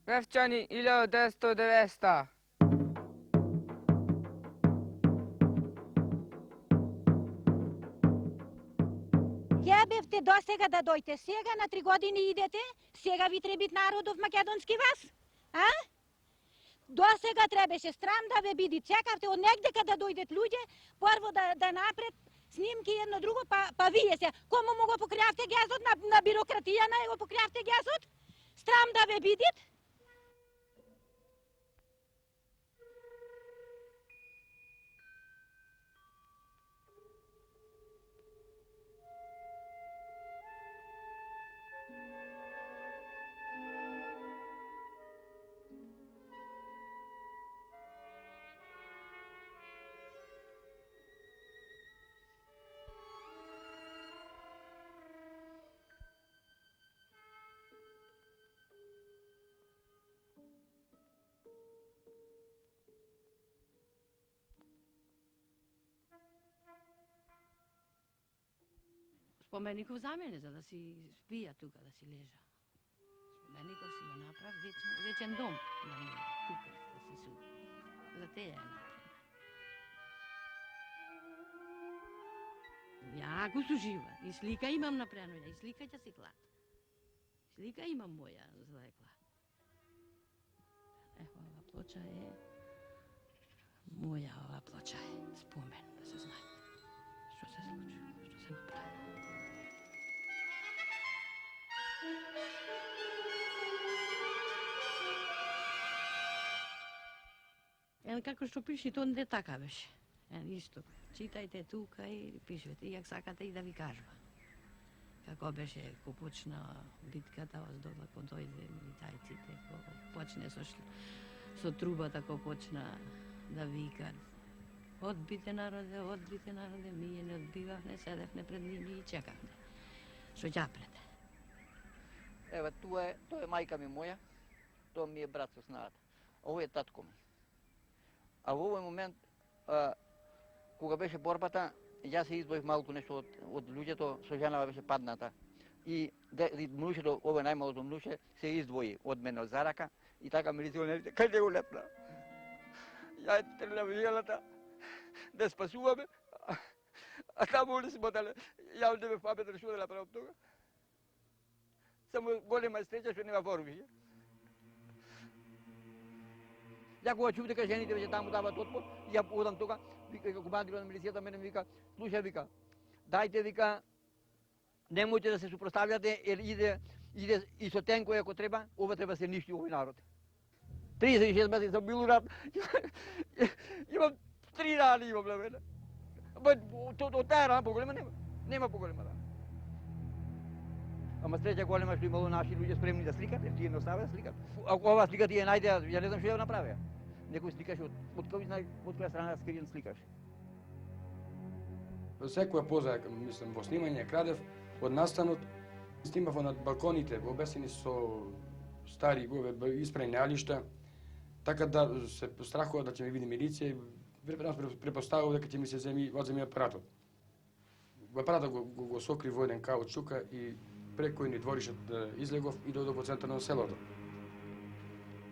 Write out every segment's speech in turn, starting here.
Vevčani 1990. Ја бевте досега да дојте, сега на 3 години идете, сега ви требит народов македонски вас? А? Досега требеше страм да ве биди, чекавте од негдека да дојдат луѓе, прво да напред снимки едно друго, па вие се. Кому му го покријавте гезот на бирократија, на го покријавте гезот? Страм да ве бидит? Spomenikov za mene, za da si spija tuka, da si leža. Spomenikov si jo naprav, večen dom, da mi tuka, da si su. Za te je naprav. Jako su živa. I slika imam napravljena, i slika će si klat. Slika imam moja zlekla. Evo, ova ploča je moja, ova ploča je spomen, da se zna što se slučilo, što se napravilo. Како што пише, то не така беше. Исто. Читајте тука и пишете, и јак сакате и да ви кажува. Како беше, ко почна битката, оздола, ко дојде милитајците, ко почне со трубата, ко почна да викат. Одбите народе, ние не одбивавме, седевме пред ними и чекавме. Што ќе пред. Ева, тоа е мајка ми моја, тоа ми е брат со снаата. Ово е татко ми. А во овој момент, кога беше борбата, јас се избавив малку нешто од луѓето, со женава беше падната. И мнушето, ово најмалото мнуше, се издвои од мене од зарака и така милиционерите, кај го лепна. Ја трелям желата да спасуваме, а таму ли си мотале, ја одеме паметно што да направам тога. Само голема среќа што нема оружје. Ја кога чув дека жените веќе таму дават отпор, ја одам тога, вика командирот на милицијата мене вика, слушај вика, дајте вика, немојте да се супроставljате, jer иде и со тенкови ако треба, ова треба се ништи овој народ. 36 месеци сам бил у рат, имам 3 рани имам на мене. Од таа рана поголема нема поголема рана. Ама среќа голема што имало наши луѓе спремни да сликат, jer тие не оставаат да сликат. Ако ова слика тие најдеа, ја не знам што ја направија. Некој сликаш од која страна скриен сликаш. Секоја поза, мислам, во снимање крадев од настанот, снимав над балконите, обесени со стари испрајни алишта, така да се страхува да ќе ме види милиција и препоставував дека ќе ми се одземи апаратот. Апаратот го сокри во еден каучука и преко ни дворишот излегов и дојдов во центар на селото.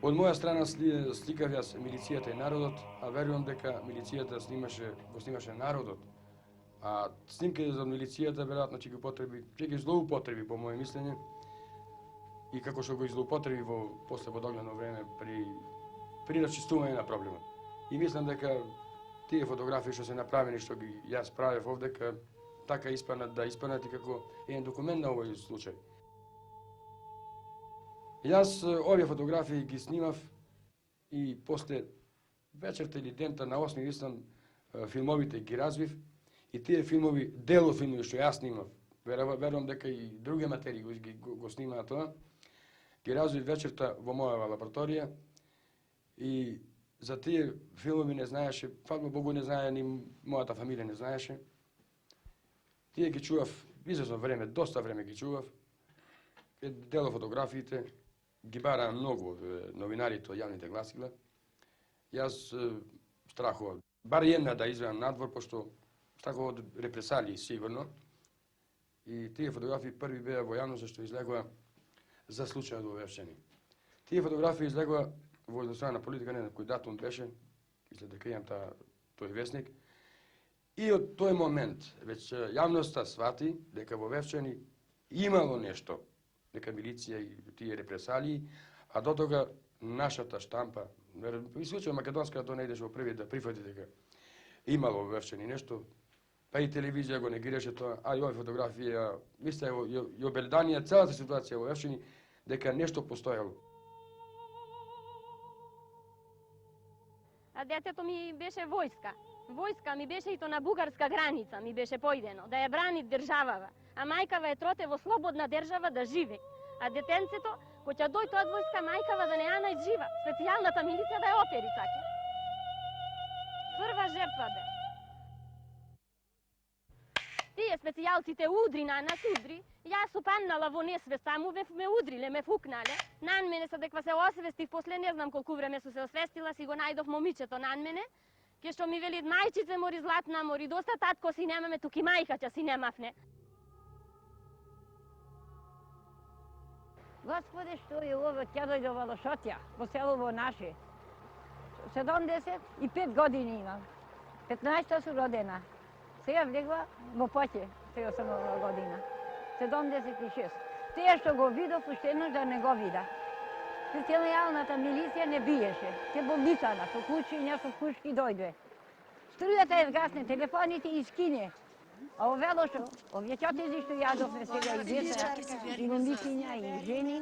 Од моја страна сликав јас милицијата и народот, а верувам дека милицијата го снимаше народот. А снимките за милицијата веројатно ќе ги злоупотреби по моје мислење и како што го злоупотреби после во догледно време при расчистување на проблемот. И мислам дека тие фотографии што се направени, што ги јас правев овдека, така испаднат и како еден документ на овој случај. Јас овие фотографии ги снимав и после вечерта или дента на 8 листан филмовите ги развив и тие филмови, дело филмови што јас снимав, верувам дека и други материи го снимаат тоа, ги развив вечерта во моја лабораторија и за тие филмови не знаеше, фала Богу не знае, ни мојата фамилија не знаеше. Тие ги чував известно време, доста време ги чував, дело фотографиите, ги бараа многу новинарите од јавните гласила. Јас страхував, бар една да излезам надвор, пошто страхував од репресалии сигурно. И тие фотографии први беа во јавност што излегоа за случајот во Вевчани. Тие фотографии излегува во едноставна политика, не на кој датум беше, мисля дека имам тој весник. И од тој момент веќе јавноста свати дека во Вевчани имало нешто, дека милиција и тие репресалии, а до тога нашата штампа, и случај македонска, тоа не идеше во први да прифати дека имало во Вевчани нешто, па и телевизија го негираше тоа, а и овие фотографии, мисля, ја обелданија целата ситуација во Вевчани, дека нешто постоело. А детето ми беше војска. Војска ми беше и то на бугарска граница, ми беше поидено, да ја брани државава. А мајкава е троте во слободна држава да живе. А детенцето, кој ќе дојде од војска, мајкава да не ја најжива. Специјалната милиција да ја опери, цаке. Прва жертва бе. Тие специјалците удри на нас, удри. Јас супаннала во несвест, саму ме удриле, ме фукнале. Нан мене се дека се освестив, после не знам колку време су се освестила, си го најдов момичето нан мене. Ке што ми вели, мајчице мори златна, мори доста татко си немаме, тук и мајка ќе си немавне. Господи, што е ово, ќе дојде во Лошотја, во село наше. 75 години имам. 15 су родена. Сега влегла во поќе, 78 година. 76. Те што го видов, уште еднош да не го вида. Специјалната милиција не биеше. Се болницана, со кучиња, со пушки дојде. Струјата е згасне, телефоните искине. А овело што, овие ќотези што јадовме сега и деца, и момичиња, и жени.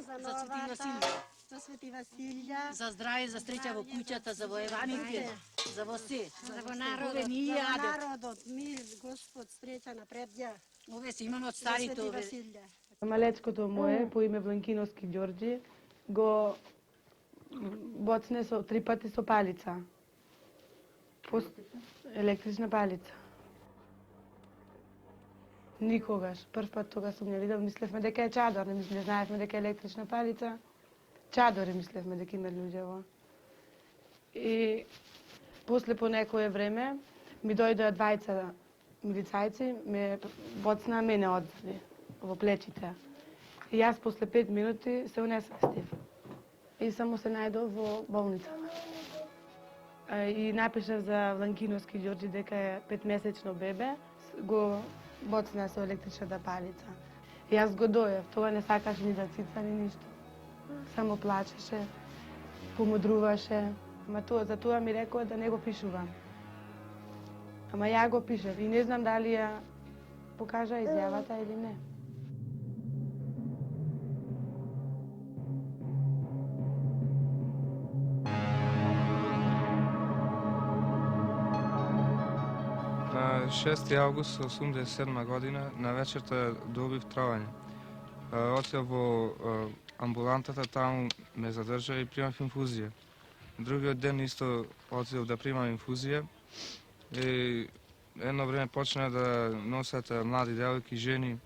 За Свети Василја. За здравје, за среќа во куќата, за воеваните, за во се. За во народот, за народот, мир, Господ, среќа напред ја. Ове се имаме од старите За Свети ове. Василја. Малечкото мое по име Бланкиновски Ѓорѓи го боцне со 3 пати со палица. Електрична палица. Никогаш. Прв пат тога сум ја видел, мислевме дека е чадор, не знаевме дека е електрична палица. Чадори мислевме дека има луѓе во. И после по некое време ми дојдоа двајца милицајци, ме боцна мене одзади во плечите. И јас после 5 минути се унесвестив. И само се најдов во болницата. И напишав за Бланкиновски Ѓорѓи дека е 5-месечно бебе, го боцна со електричната палица. И јас го дојав, тоа не сакаше ни да цица, ни ништо. Само плачеше, помудруваше. Ама за тоа ми рекоа да не го пишувам. Ама ја го пишев и не знам дали ја покажа изјавата или не. На 6 август 1987 година на вечерта добив тровање. Отидов во амбулантата, таму ме задржа и примав инфузија. Другиот ден исто отидов да примам инфузија и едно време почна да носат млади девојки, жени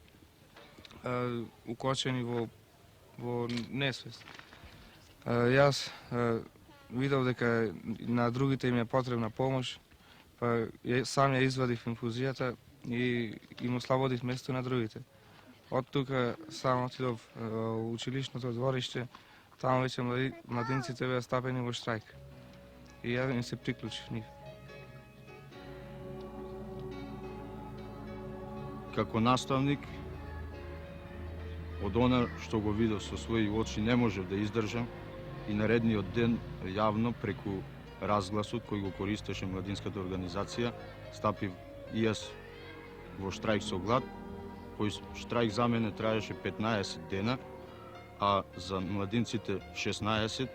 укочени во несвест. Јас видов дека на другите им е потребна помош, па сам ја извадив инфузијата и им ослободив место на другите. Од тука сам отидов во училишното двориште, таму веќе младинците беа стапени во штрајк. И ја им се приклучив нив. Како наставник, од она што го видов со своји очи не можев да издржам и наредниот ден јавно преку разгласот кој го користеше младинската организација стапив и јас во штрајк со глад, кој штрајк за мене траеше 15 дена, а за младинците 16,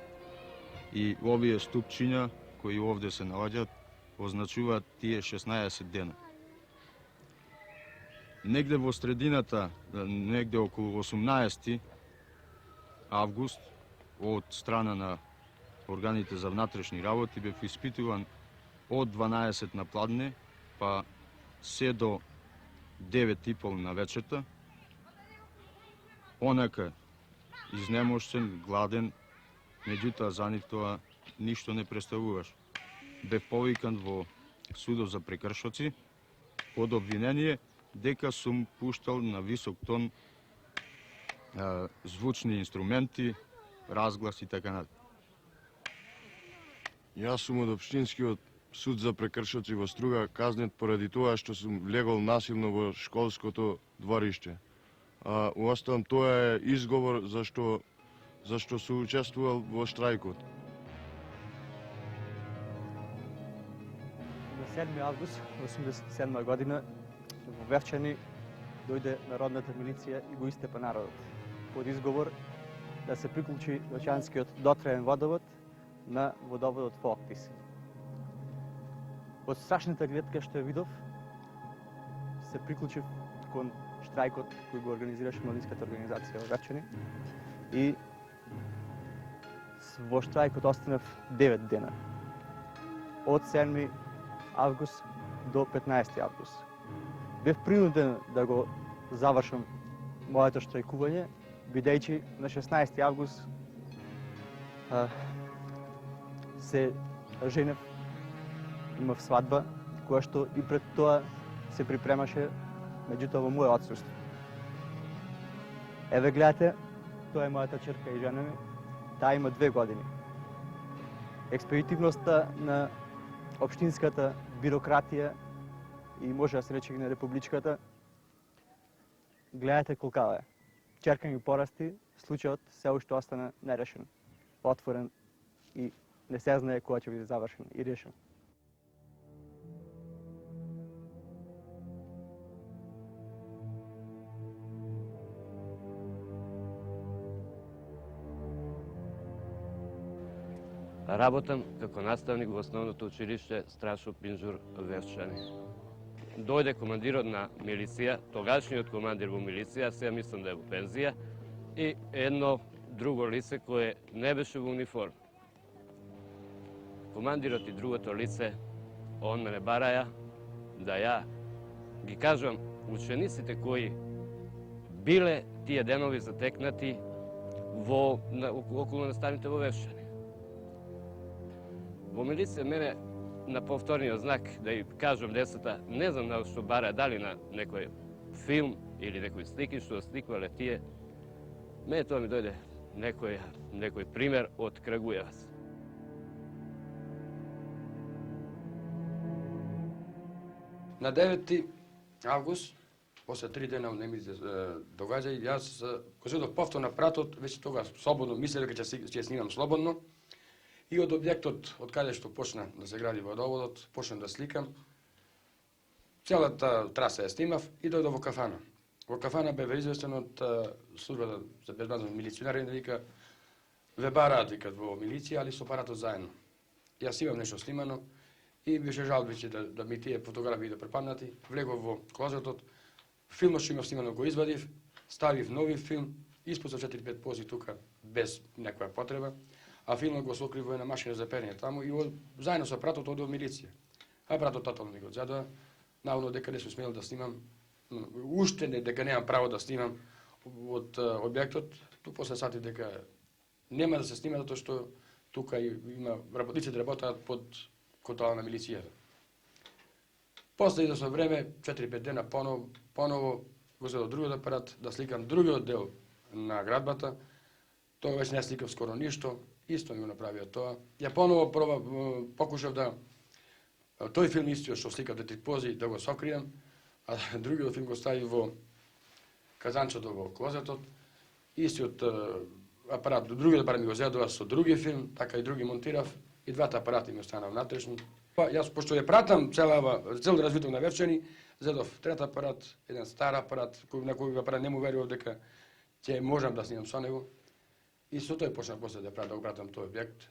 и овие ступчиња кои овде се наоѓаат означуваат тие 16 дена. Негде во средината, негде околу 18 август, од страна на органите за внатрешни работи бев испитуван од 12 на пладне, па се до 9:30 на вечерта. Онака изнемоштен, гладен, меѓутоа за нив тоа ништо не представуваш. Бев повикан во судов за прекршоци под обвинение дека сум пуштал на висок тон звучни инструменти, разглас и така натаму. Јас сум од Општинскиот суд за прекршоци во Струга, казнет поради тоа што сум легол насилно во школското двориште. Уосталом тоа е изговор зашто сум учествувал во штрајкот. На 7 август 1987 година во Вевчани дојде народната милиција и го истепа народот под изговор да се приклучи Вевчанскиот дотраен водовод на водоводот Фоктис. Од страшната гледка што ја видов, се приклучив кон штрајкот кој го организираше младинската организација во Вевчани и во штрајкот останав 9 дена. Од 7 август до 15 август. Бев принуден да го завршам моето штрајкување, бидејќи на 16 август се женев, имав свадба, која што и пред тоа се припремаше, меѓутоа во моје отсуство. Еве гледате, тоа е мојата черка и жена ми, таа има 2 години. Експедитивноста на општинската бирократија и може да се рече и на републичката, гледате колкава е. Черка ми порасти, случајот се уште остана нерешен, отворен и не се знае кога ќе биде завршен и решен. Работам како наставник во основното училиште Страшо Пинџур Вевчани. Дојде командирот на милиција, тогашниот командир во милиција, сега мислам да е во пензија, и едно друго лице кое не беше во униформа. Командирот и другото лице, он мене бараја да ја ги кажам учениците кои биле тие денови затекнати околу наставните во Вевчани. Во милиција мене на повторниот знак да ја кажам децата, не знам на што бара, дали на некој филм или некои слики што сликвале тие, мене тоа ми дојде некој пример од Крагујевац. На 9 август, после 3 дена од немите догаѓаи, јас го зедов повторно пратот, веќе тога слободно, мислев дека ќе снимам слободно, и од објектот, од каде што почна да се гради водоводот, почнам да сликам. Целата траса ја снимав и дојдов во кафана. Во кафана бе известен од службата за безбедност милиционери, да вика, ве бараат викат во милиција, али со паратот заедно. Јас имам нешто снимано и беше жал веќе да ми тие фотографии да препаднати. Влегов во клозетот, филмот што имав снимано го извадив, ставив нови филм, испуцав 4-5 пози тука без некоја потреба. А филмот го сокрив во една машина за перење таму и заедно со апаратот одев во милиција. Апаратот тотално ми го одзедоа, наводно дека не сум смел да снимам, уште дека немам право да снимам од објектот, ту после сати дека нема да се снима затоа што тука има работници да работат под контрола на милицијата. После известно време, 4-5 дена поново го зедов другиот апарат да сликам другиот дел на градбата. Тоа веќе не сликав скоро ништо. Исто ми го направија тоа. Ја поново покушав да тој филм истиот што сликав 2-3 пози да го сокријам, а другиот филм го ставив во казанчето во клозетот. Истиот апарат, другиот апарат ми го зедува со други филм, така и други монтирав и двата апарати ми останаа внатрешни. Јас пошто ја пратам цел развиток на Вевчани, зедов трет апарат, еден стар апарат, на кој апарат не му верував дека ќе можам да снимам со него. И со тој почнав после да пратам тој објект,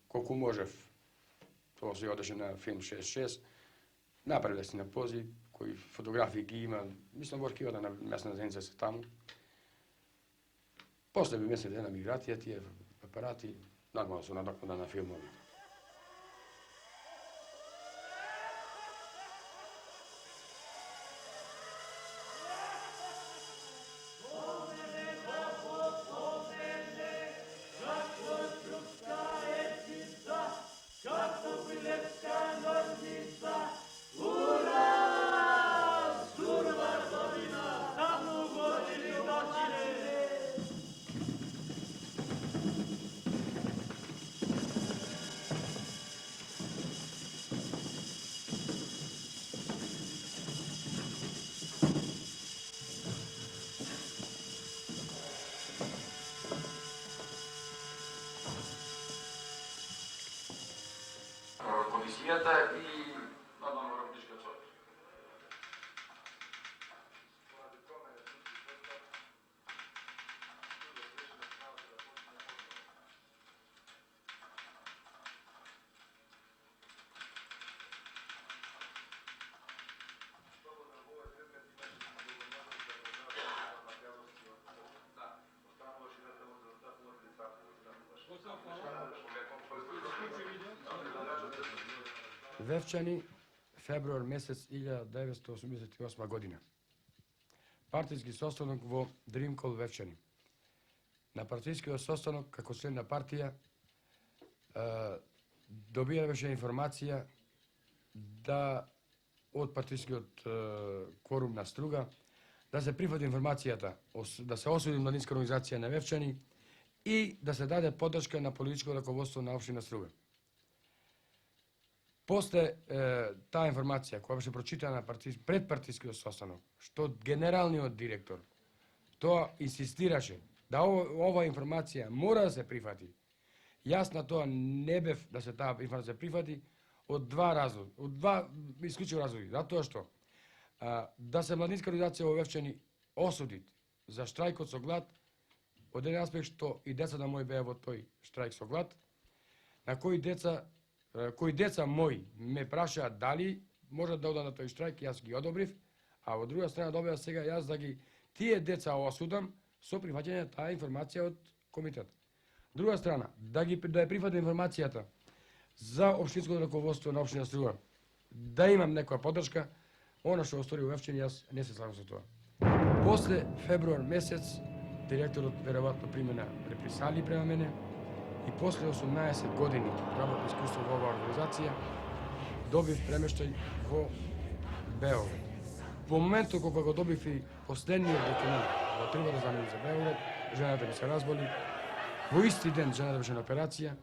колку можев. Тоа се одеше на филм 6-6, направиле си на пози, кои фотографии ги има, мислам во архивата на местна заедница се таму. После би месец дена миграција, тие апарати, нормално се надокнада на филмови. Вевчани, февруар месец 1988 година. Партиски состанок во Дримкол Вевчани. На партискиот состанок, како член на партија, добиваше информација да од партискиот кворум на Струга да се прифати информацијата, да се осуди младинска организација на Вевчани и да се даде поддршка на политичко раководство на општина Струга. После таа информација која беше прочитана пред партискиот состанок, што генералниот директор тоа инсистираше да ова информација мора да се прифати. Јас на тоа не бев да се таа информација прифати од два разлоги, од два исклучиви разлоги, затоа што да се младинска организација во Вевчани осуди за штрајкот со глад, од еден аспект што и децата мои беа во тој штрајк со глад, на кои деца мои ме прашаат дали можат да одат на тој штрајк, јас ги одобрив, а во друга страна добива сега јас да ги тие деца осудам со прифаќање таа информација од комитет. Друга страна, да ја прифатам информацијата за општинското раководство на општина Струга, да имам некоја поддршка, она што остори во Вевчани, јас не се слагам со тоа. После февруар месец, директорот веројатно примена репресали према мене и после 18 години работно искуство во оваа организација, добив премештај во Београд. Во моментот кога го добив и последниот документ во треба да заминам за Београд, жената ми се разболи, во исти ден жената беше на операција,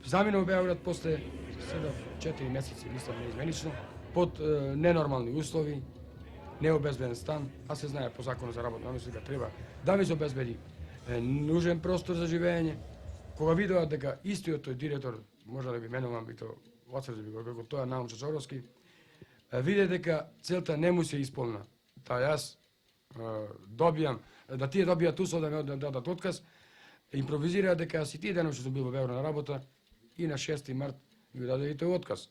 заминав во Београд, после седав 4 месеци, мислам неизменично, под ненормални услови, необезбеден стан, а се знае по законот за работно место дека треба да ми се обезбеди нужен простор за живење. Кога видоа дека истиот тој директор, може да би менувам и то оцрди би го како тоа Наум Чачоровски, виде дека целта не му се исполна. Та јас добијам, да тие добијат услов да ме дадат отказ, импровизираа дека си тие денот што сум бил во Београд на работа и на 6 март ми даде и тој отказ.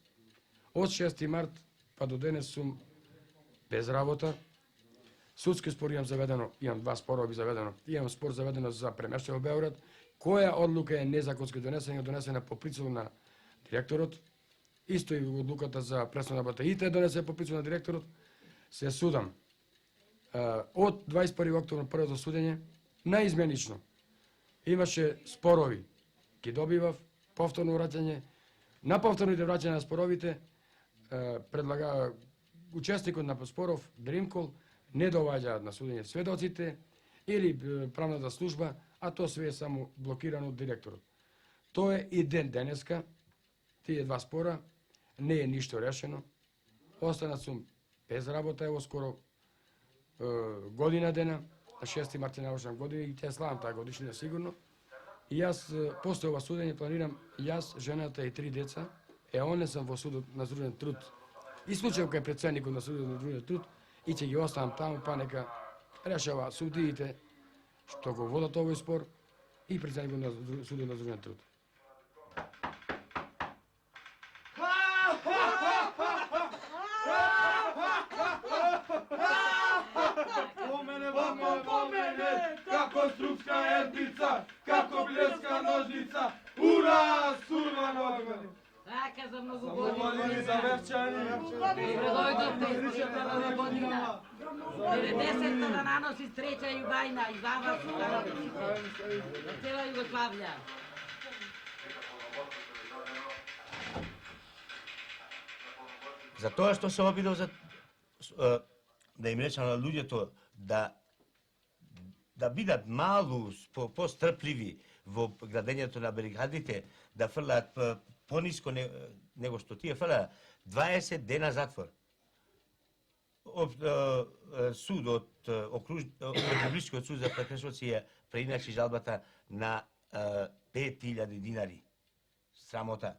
Од 6 март па до денес сум без работа. Судски спор имам заведено, имам два спорови заведено. Имам спор заведено за премештање во Београд, која одлука е незаконски донесена по присуд на директорот. Исто и одлуката за престанок на работа и те донесе по присуд на директорот. Се судам. Од 21 октомври првото судење, наизменично имаше спорови. Ги добивав повторно враќање. На повторните враќања на споровите предлага учесникот на споров Дримкол не доваѓаат на судење сведоците или правната служба, а тоа све е само блокирано од директорот. Тоа е и денеска, тие два спора, не е ништо решено. Останат сум без работа, ево скоро година дена, на 6 март навршам година и ќе славам таа годишнина сигурно. И јас после ова судење планирам јас, жената и 3 деца, не сам во судот на Зружен труд. И случајот кај председникот на судот на Зружен труд и ќе ги оставам таму, па нека решава судиите што го водат овој спор и председникот на судот на Зружен труд. Како струпска ербица, како блеска ножница, ура, сурвано огне! Така за многу години. Молили за Вевчани. Добре дојдовте из нова година. 90-та да наноси среќа и вајна и за вас и за родниците. За цела Југославија. За тоа што се обидов да им речам на луѓето да бидат малу пострпливи во градењето на барикадите, да фрлаат пониско него што тие фрлаат 20 дена затвор. Суд од Републичкиот суд за прекршоци ја преиначи жалбата на 5000 динари. Срамота.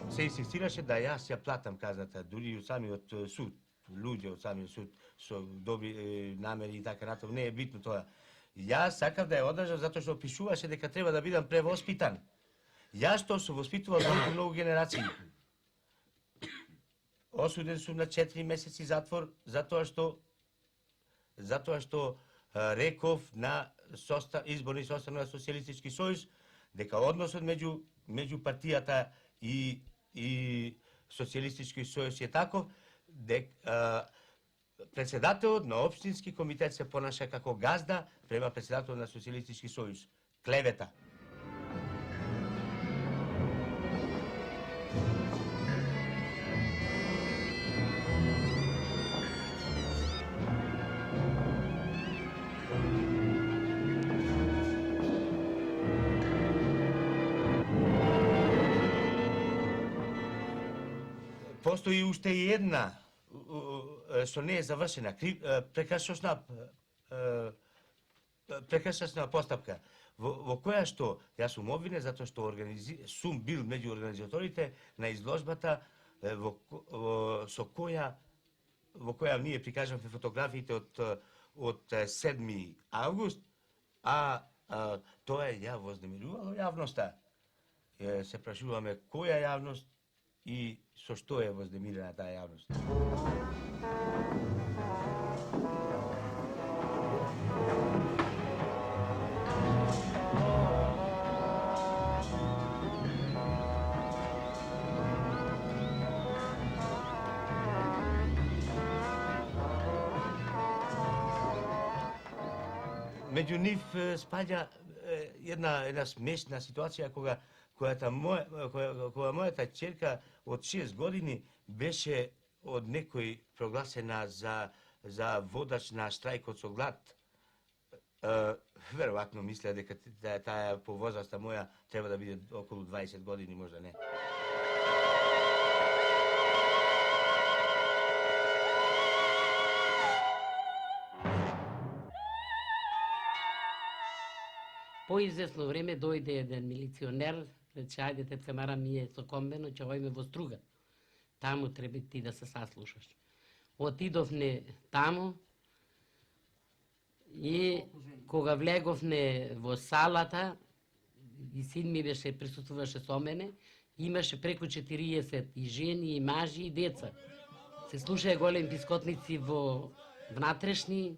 Се инсистираше да јас ја платам казната, дури од самиот суд, луѓе од самиот суд со добри намери и така натаму, не е битно тоа. Јас сакав да ја одржам затоа што пишуваше дека треба да бидам превоспитан. Јас што се воспитувал многу генерации. осуден сум на 4 месеци затвор затоа што реков на изборни состав на Социјалистички сојуз дека односот меѓу партијата и Социјалистички сојуз е таков дека председателот на општински комитет се понаша како газда према председателот на Социјалистички сојуз. Клевета. Постои уште и една што не е завршена прекршачна постапка во која што јас сум обвинен затоа што сум бил меѓу организаторите на изложбата во која ние прикажавме фотографиите од 7 август, а тоа ја вознемирувало јавноста. Се прашуваме која јавност и со што е вознемирена таа јавност. Меѓу нив спаѓа една смешна ситуација кога мојата ќерка од 6 години беше од некој прогласена за водач на штрајкот со глад. Веројатно мисля дека таа по возраста моја треба да биде околу 20 години, можда не. По известно време дојде еден милиционер, рече, ајде, тетка Мара, ми е со комбено, ќе ојме во Струга. Таму треба ти да се саслушаш. Отидовне таму и кога влеговне во салата, и син ми беше присуствуваше со мене, имаше преку 40 и жени, и мажи, и деца. Се слушае голем пискотници во внатрешни,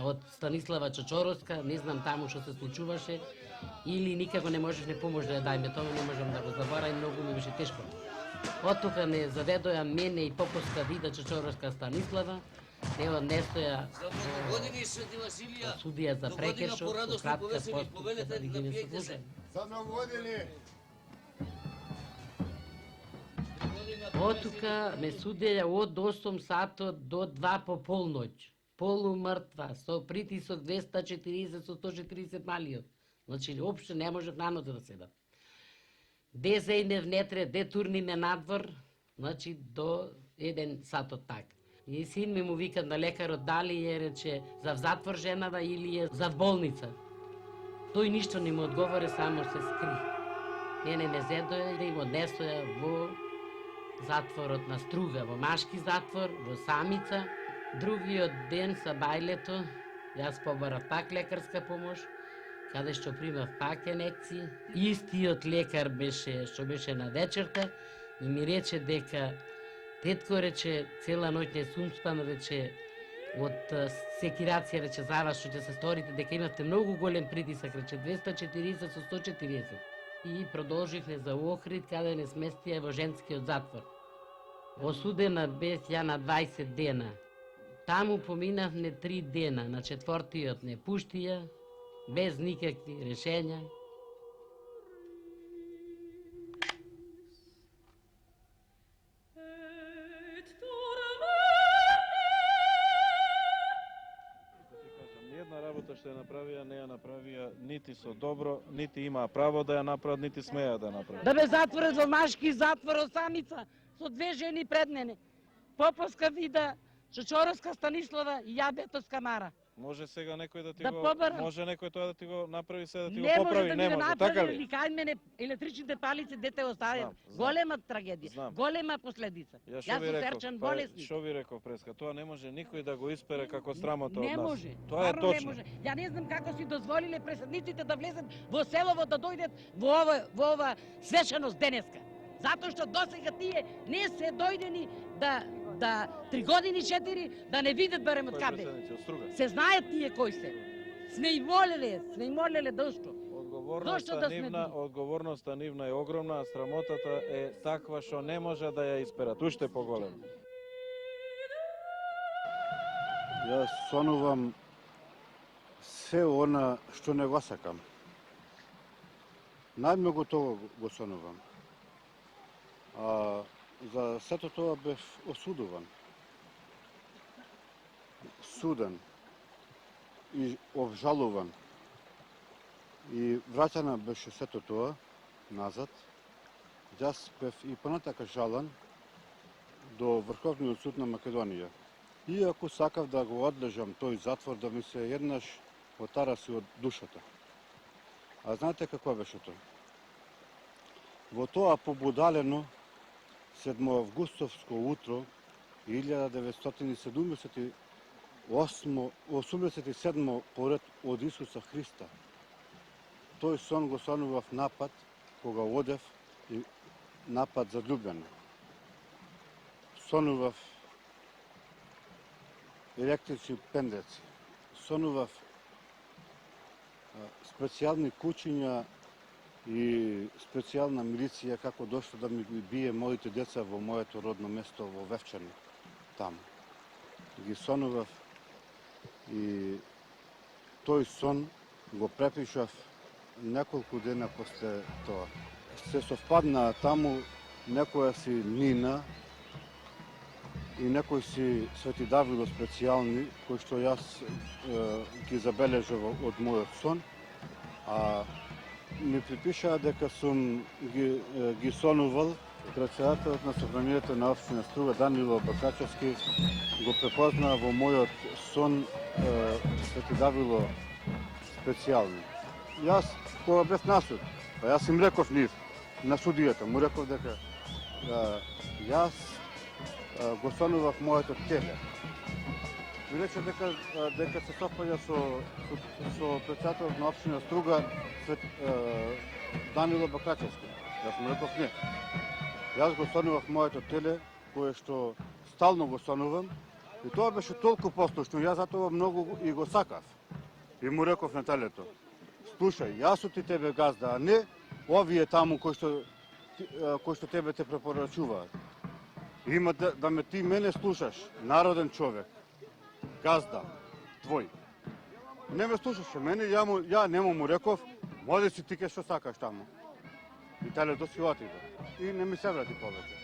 од Станислава Чочоровска, не знам таму што се случуваше, или никако не можеш не помош да ја дајме, тоа не можам да го заборавам, многу ми беше тешко. Од тука не заведоја мене и Поповска Вида Чочоровска Станислава, не однесоја судија за прекршок, кратка постапка да ги не се слуша. За новогодини! Од тука ме судеја од 8 сатот до 2 по полноќ. Полумртва, со притисок 240 со 140 малиот. Значи, општо не можев наноте да седам. Де зејне внетре, де турниме надвор, значи до 1 сатот так. И син ми му вика на лекарот дали е, рече, за затвор женава или е за болница. Тој ништо не му одговоре, само се скри. Мене ме зедоја да им однесоја во затворот на Струга, во машки затвор, во Самица. Другиот ден са бајлето, јас побарав пак лекарска помош, каде што примав пак инекции. Истиот лекар беше, што беше на вечерта, и ми рече дека, тетко, рече, цела ноќ не сум спан, рече, од секирација, рече, за вас што ќе се сторите, дека имавте многу голем притисак, рече, 240 со 140. И продолживме за Охрид, каде не сместија во женскиот затвор. Осудена бев ја на 20 дена. Таму поминавме 3 дена, на 4-тиот не пуштија, без никакви решења. Ниједна работа што ја направија, не ја направија нити со добро, нити имаа право да ја направат, нити смеја да ја направат. Да бе затворен во машки затвор од Самица, со 2 жени пред мене. Поповска Вида, Чочоровска Станислава и ја Бетовска Мара. Може сега некој да ти Да го побарам. може некој тоа да ти го направи се да ти Не го може поправи, да не ми го може, така направи, ли? или кај мене електричните палици дете оставија. Голема трагедија, голема последица. Ја Јас сум серчен болесник. Што ви реков преска, тоа не може никој да го испере како срамото од Не нас. може. Тоа е стварно не точно. може. Ја не знам како си дозволиле преседниците да влезат во селово, да дојдат во ова свечаност денеска. Затоа што досега тие не се дојдени да 3 години 4 да не видат барем од каде. Се знаат тие кои се. Сме и молеле дошто. Одговорноста нивна е огромна, а срамотата е таква што не може да ја исперат, уште поголем. Јас сонувам се она што не го сакам. Најмногу тоа го сонувам. А за сето тоа бев осудуван. Суден и обжалуван. И враќана беше сето тоа назад. Јас бев и понатака жалан до Врховниот суд на Македонија. Иако сакав да го одлежам тој затвор, да ми се еднаш отараси од душата. А знаете какво беше тоа? Во тоа побудалено 7 августовско утро 1987 поред од Исуса Христа. Тој сон го сонував напад кога одев и напад за Љубljana. Сонував електрични пендеци. Сонував специјални кучиња и специјална милиција како дошло да ми бие моите деца во моето родно место во Вевчани. Таму. Ги сонував и тој сон го препишав неколку дена после тоа. Се совпадна таму некоја си Нина и некој си Свети Давидо специјални, кои што јас ги забележав од мојот сон, а ми припишаа дека сум ги сонувал. Председателот на собранието на општина Струга Данило Бакачевски го препознаа во мојот сон Свети Давидо специјални. Јас кога бев на суд, па јас им реков нив на судијата, му реков дека јас го сонував моето теле. Ми рече дека се совпаѓа со председателот на општина Струга Данило Бакачевски. Јас му реков не. Јас го сонував моето теле, кое што стално го сонувам, и тоа беше толку послушно, јас затоа многу и го сакав. И му реков на телето: слушај, јас сум ти тебе газда, а не овие таму кои што тебе те препорачуваат. Има да ме ти мене слушаш, народен човек, газда, твој. Не ме слушаше мене, ја нему му реков: моди си ти ке што сакаш таму. И телето си отиде. И не ми се врати повеќе.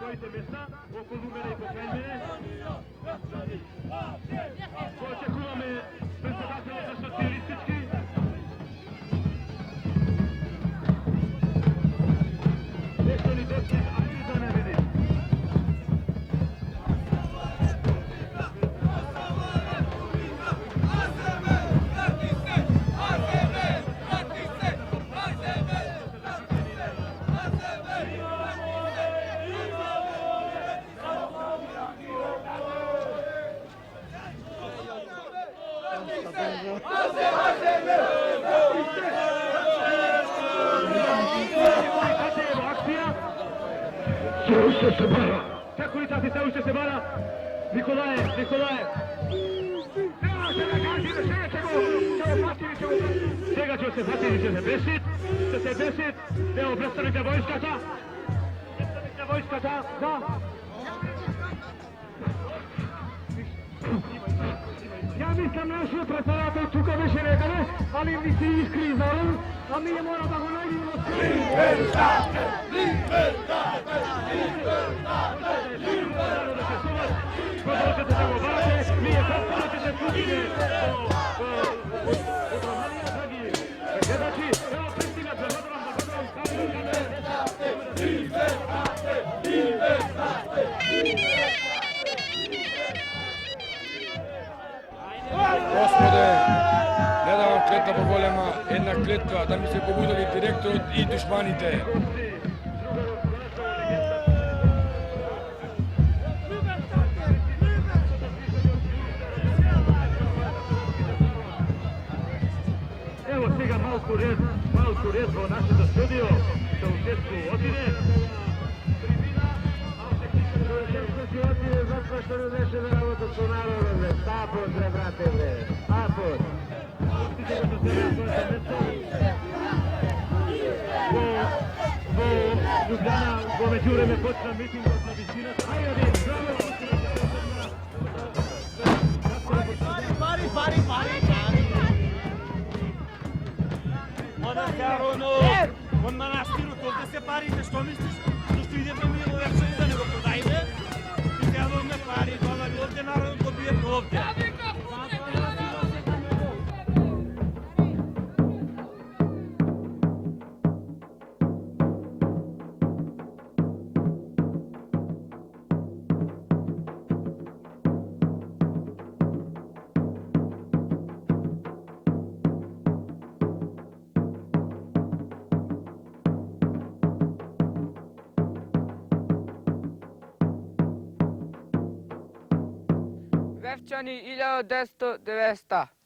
Своите места, околу мене и покрај мене. Очекуваме председателот на социјалистички. Нешто ни доски, ајде да не види. Уште се бара. Како ли тати, се уште се бара? Николае. Сега ќе се фати, ќе се бесит. Ево, представник на војската. Да. Ја мислам нашиот председател тука беше некаде, али ми се искри зарон, а ми не мора да го најдем во Продолжете да го барате, ние потpuno ќе се вклучиме во гледачи, ево пристигнат, да годувам, мојата поголема една клетка да ми се побудили директорот и душманите. Evo сега малку ред во нашето студио, Чаушеску отиде. Чаушеску си отиде затоа што не беше да работа со народот, бе. Апот, бре, брате, бре. Апот. Во Ljubljana, во меѓувреме почна митингот на висината. Ајде, браво! Пари! Од манастирот овде се парите, што мислиш? Зашто идете ми во Верчани да не го продајте? И дадовме пари, довали овде народот го биете овде. Вевчани 1990.